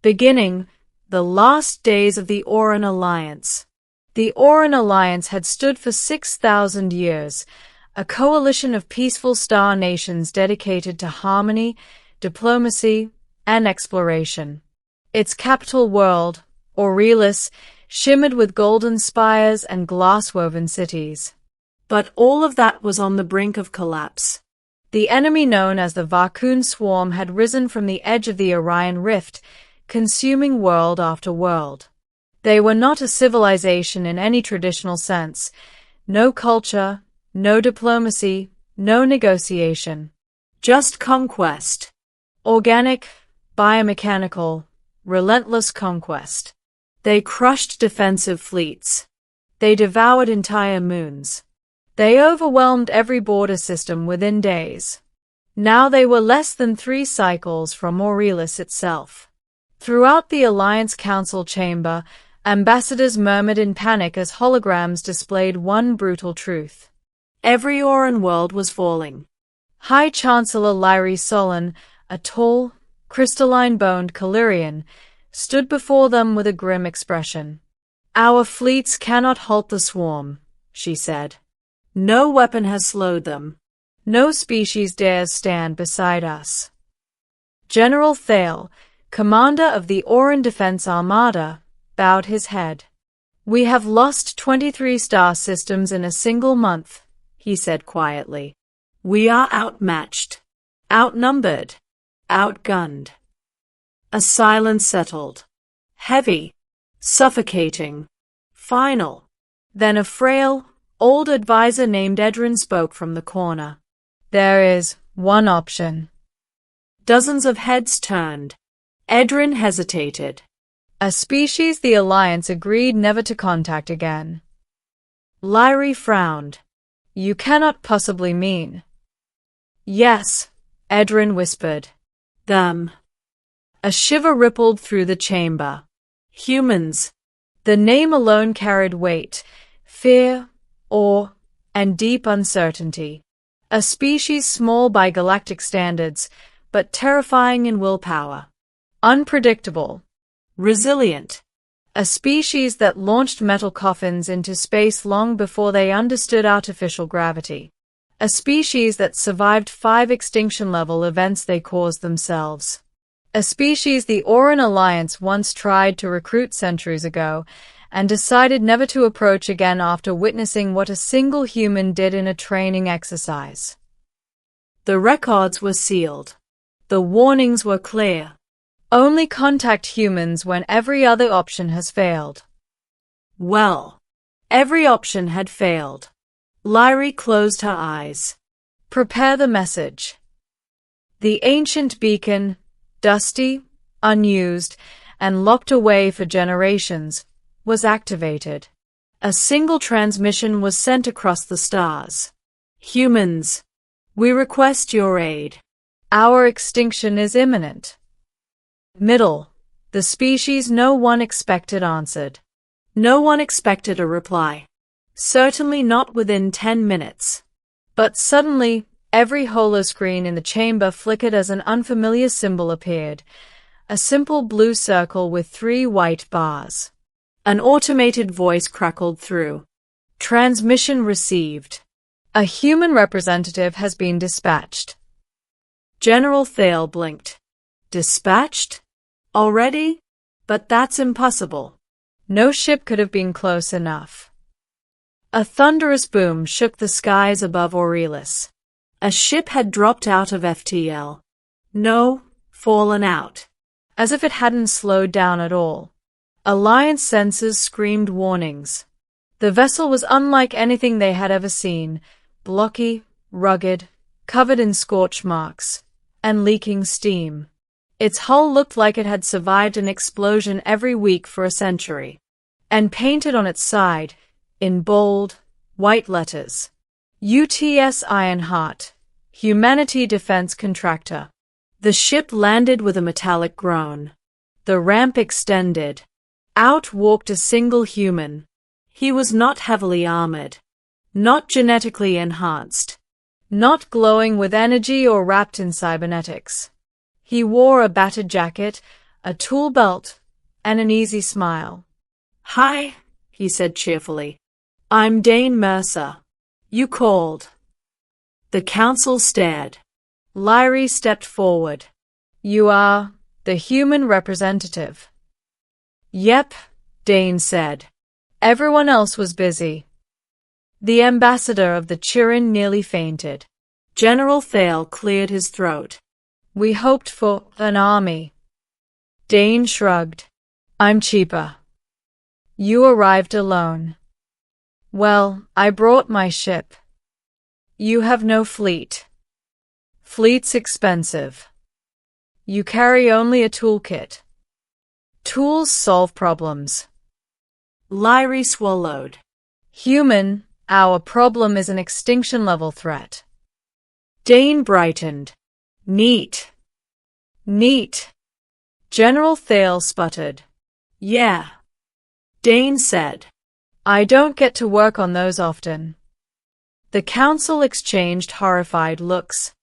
Beginning, the last days of the Oran Alliance. The Oran Alliance had stood for 6,000 years, a coalition of peaceful star nations dedicated to harmony, diplomacy, and exploration. Its capital world, Aurelis, shimmered with golden spires and glass-woven cities. But all of that was on the brink of collapse. The enemy known as the Varkun Swarm had risen from the edge of the Orion Rift, consuming world after world. They were not a civilization in any traditional sense. No culture, no diplomacy, no negotiation. Just conquest. Organic, biomechanical, relentless conquest. They crushed defensive fleets. They devoured entire moons. They overwhelmed every border system within days. Now they were less than 3 cycles from Aurelis itself. Throughout the Alliance Council chamber, ambassadors murmured in panic as holograms displayed one brutal truth. Every Oran world was falling. High Chancellor Lyri Solon, a tall, crystalline-boned Calirian, stood before them with a grim expression. "Our fleets cannot halt the swarm," she said. "No weapon has slowed them. No species dares stand beside us." General Thale, commander of the Oran Defense Armada, bowed his head. "We have lost 23 star systems in a single month," he said quietly. "We are outmatched, outnumbered, outgunned." A silence settled. Heavy, suffocating, final. Then a frail, old advisor named Edrin spoke from the corner. "There is one option." Dozens of heads turned. Edrin hesitated. "A species the Alliance agreed never to contact again." Lyri frowned. "You cannot possibly mean—" "Yes," Edrin whispered. "Them." A shiver rippled through the chamber. Humans. The name alone carried weight, fear, awe, and deep uncertainty. A species small by galactic standards, but terrifying in willpower. Unpredictable. Resilient. A species that launched metal coffins into space long before they understood artificial gravity. A species that survived 5 extinction-level events they caused themselves. A species the Oran Alliance once tried to recruit centuries ago, and decided never to approach again after witnessing what a single human did in a training exercise. The records were sealed. The warnings were clear. Only contact humans when every other option has failed. Well, every option had failed. Lyri closed her eyes. "Prepare the message." The ancient beacon, dusty, unused, and locked away for generations, was activated. A single transmission was sent across the stars. "Humans, we request your aid. Our extinction is imminent." Middle, the species no one expected answered. No one expected a reply. Certainly not within 10 minutes. But suddenly, every holoscreen in the chamber flickered as an unfamiliar symbol appeared. A simple blue circle with 3 white bars. An automated voice crackled through. "Transmission received. A human representative has been dispatched." General Thale blinked. "Dispatched? Already? But that's impossible. No ship could have been close enough." A thunderous boom shook the skies above Aurelis. A ship had dropped out of FTL. No, fallen out. As if it hadn't slowed down at all. Alliance sensors screamed warnings. The vessel was unlike anything they had ever seen, blocky, rugged, covered in scorch marks, and leaking steam. Its hull looked like it had survived an explosion every week for a century. And painted on its side, in bold, white letters, UTS Ironheart, Humanity Defense Contractor. The ship landed with a metallic groan. The ramp extended. Out walked a single human. He was not heavily armored. Not genetically enhanced. Not glowing with energy or wrapped in cybernetics. He wore a battered jacket, a tool belt, and an easy smile. "Hi," he said cheerfully. "I'm Dane Mercer. You called." The council stared. Lyrie stepped forward. "You are the human representative." "Yep," Dane said. Everyone else was busy. The ambassador of the Chirin nearly fainted. General Thale cleared his throat. "We hoped for an army." Dane shrugged. "I'm cheaper." "You arrived alone." "Well, I brought my ship." "You have no fleet." "Fleet's expensive." "You carry only a toolkit." "Tools solve problems." Lyrie swallowed. "Human, our problem is an extinction-level threat." Dane brightened. "Neat." "Neat." General Thale sputtered. "Yeah." Dane said. "I don't get to work on those often." The council exchanged horrified looks.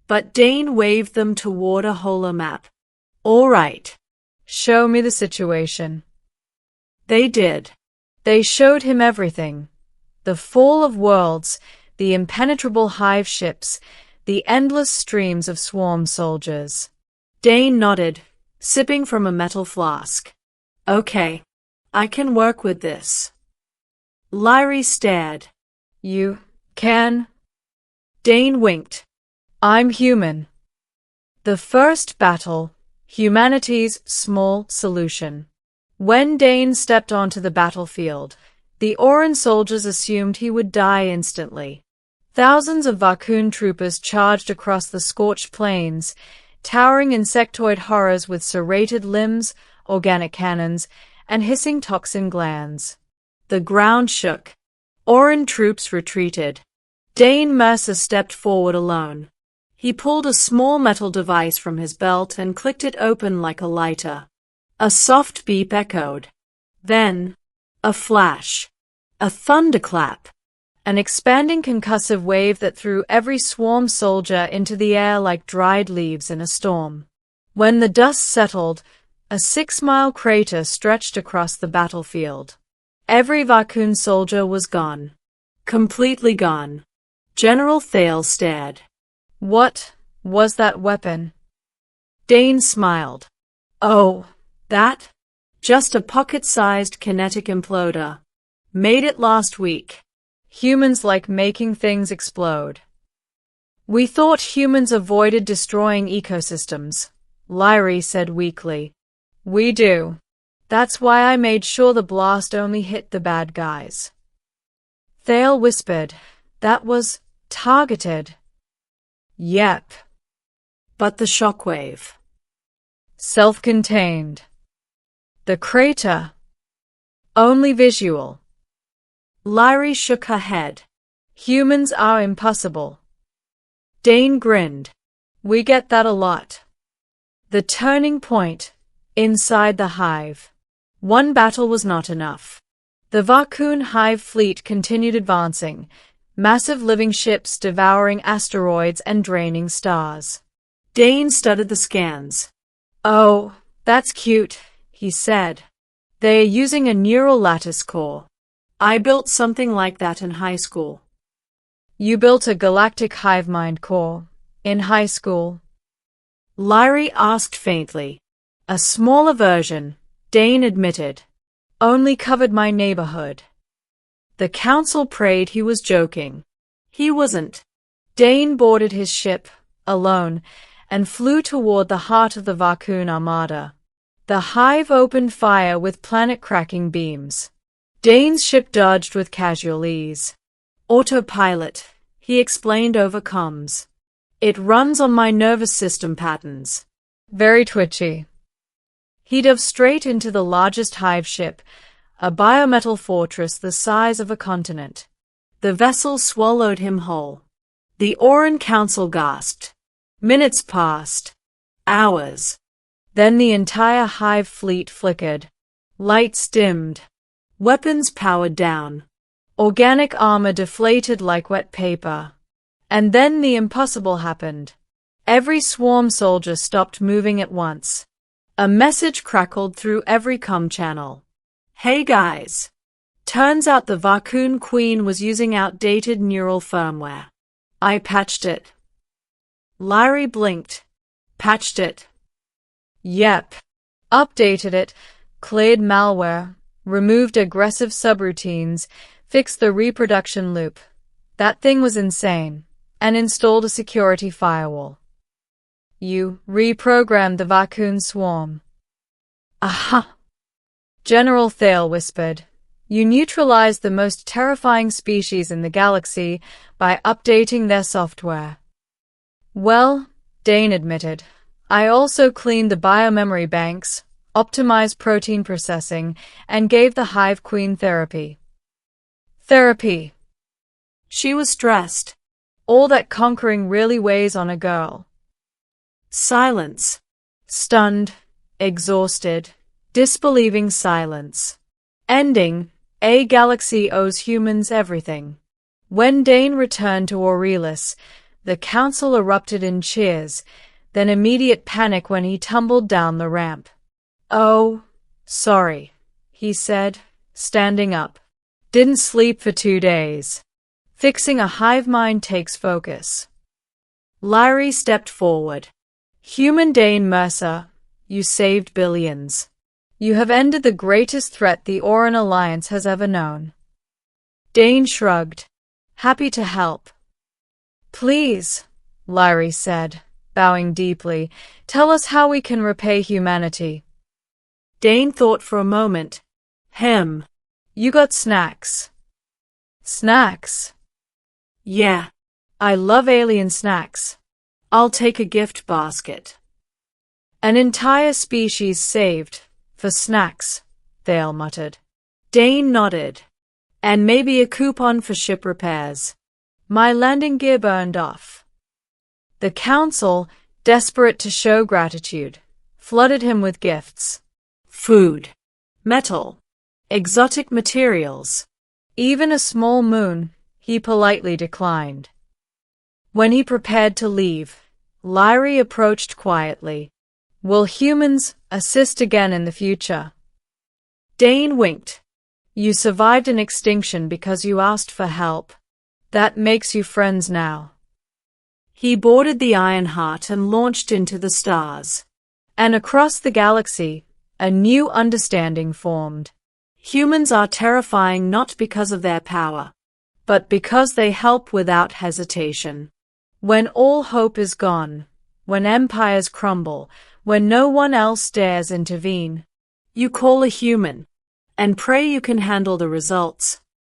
But Dane waved them toward a holomap. "All right. Show me the situation." They did. They showed him everything. The fall of worlds, the impenetrable hive ships, the endless streams of swarm soldiers. Dane nodded, sipping from a metal flask. "Okay. I can work with this." Lyrie stared. "You can?" Dane winked. "I'm human." The first battle, humanity's small solution. When Dane stepped onto the battlefield, the Oran soldiers assumed he would die instantly. Thousands of Vakun troopers charged across the scorched plains, towering insectoid horrors with serrated limbs, organic cannons, and hissing toxin glands. The ground shook. Oran troops retreated. Dane Mercer stepped forward alone. He pulled a small metal device from his belt and clicked it open like a lighter. A soft beep echoed. Then, a flash. A thunderclap. An expanding concussive wave that threw every swarm soldier into the air like dried leaves in a storm. When the dust settled, a 6-mile crater stretched across the battlefield. Every Vakun soldier was gone. Completely gone. General Thale stared. "What was that weapon?" Dane smiled. "Oh, that? Just a pocket-sized kinetic imploder. Made it last week." Humans like making things explode. "We thought humans avoided destroying ecosystems," Lyrie said weakly. "We do. That's why I made sure the blast only hit the bad guys." Thale whispered. "That was targeted." "Yep. But the shockwave." "Self-contained." "The crater?" "Only visual." Lyrie shook her head. "Humans are impossible." Dane grinned. "We get that a lot." The turning point. Inside the hive. One battle was not enough. The Vakun hive fleet continued advancing, massive living ships devouring asteroids and draining stars. Dane studied the scans. "Oh, that's cute," he said. "They are using a neural lattice core." "I built something like that in high school." "You built a galactic hive mind core in high school?" Lyrie asked faintly. "A smaller version," Dane admitted. "Only covered my neighborhood." The council prayed he was joking. He wasn't. Dane boarded his ship, alone, and flew toward the heart of the Vakun armada. The hive opened fire with planet-cracking beams. Dane's ship dodged with casual ease. "Autopilot," he explained over comms. "It runs on my nervous system patterns." "Very twitchy." He dove straight into the largest hive ship, a biometal fortress the size of a continent. The vessel swallowed him whole. The Oran Council gasped. Minutes passed. Hours. Then the entire hive fleet flickered. Lights dimmed. Weapons powered down. Organic armor deflated like wet paper. And then the impossible happened. Every swarm soldier stopped moving at once. A message crackled through every comm channel. Hey guys! Turns out the Vacuum Queen was using outdated neural firmware. I patched it. Lyrie blinked. Patched it. Yep. Updated it, cleared malware, removed aggressive subroutines, fixed the reproduction loop. That thing was insane. And installed a security firewall. You reprogrammed the Vacuum swarm. Aha! General Thale whispered. You neutralized the most terrifying species in the galaxy by updating their software. Well, Dane admitted, I also cleaned the biomemory banks, optimized protein processing, and gave the Hive Queen therapy. Therapy. She was stressed. All that conquering really weighs on a girl. Silence. Stunned, exhausted, disbelieving silence. Ending, a galaxy owes humans everything. When Dane returned to Aurelis, the council erupted in cheers, then immediate panic when he tumbled down the ramp. Oh, sorry, he said, standing up. Didn't sleep for 2 days. Fixing a hive mind takes focus. Lyrie stepped forward. Human Dane Mercer, you saved billions. You have ended the greatest threat the Oran Alliance has ever known. Dane shrugged. Happy to help. Please, Lyrie said, bowing deeply, tell us how we can repay humanity. Dane thought for a moment. You got snacks. Snacks? Yeah. I love alien snacks. I'll take a gift basket. An entire species saved, for snacks, Thale muttered. Dane nodded. And maybe a coupon for ship repairs. My landing gear burned off. The council, desperate to show gratitude, flooded him with gifts. Food. Metal. Exotic materials. Even a small moon, he politely declined. When he prepared to leave, Lyrie approached quietly. Will humans assist again in the future? Dane winked. You survived an extinction because you asked for help. That makes you friends now. He boarded the Ironheart and launched into the stars. And across the galaxy, a new understanding formed. Humans are terrifying not because of their power, but because they help without hesitation. When all hope is gone, when empires crumble, when no one else dares intervene, you call a human and pray you can handle the results.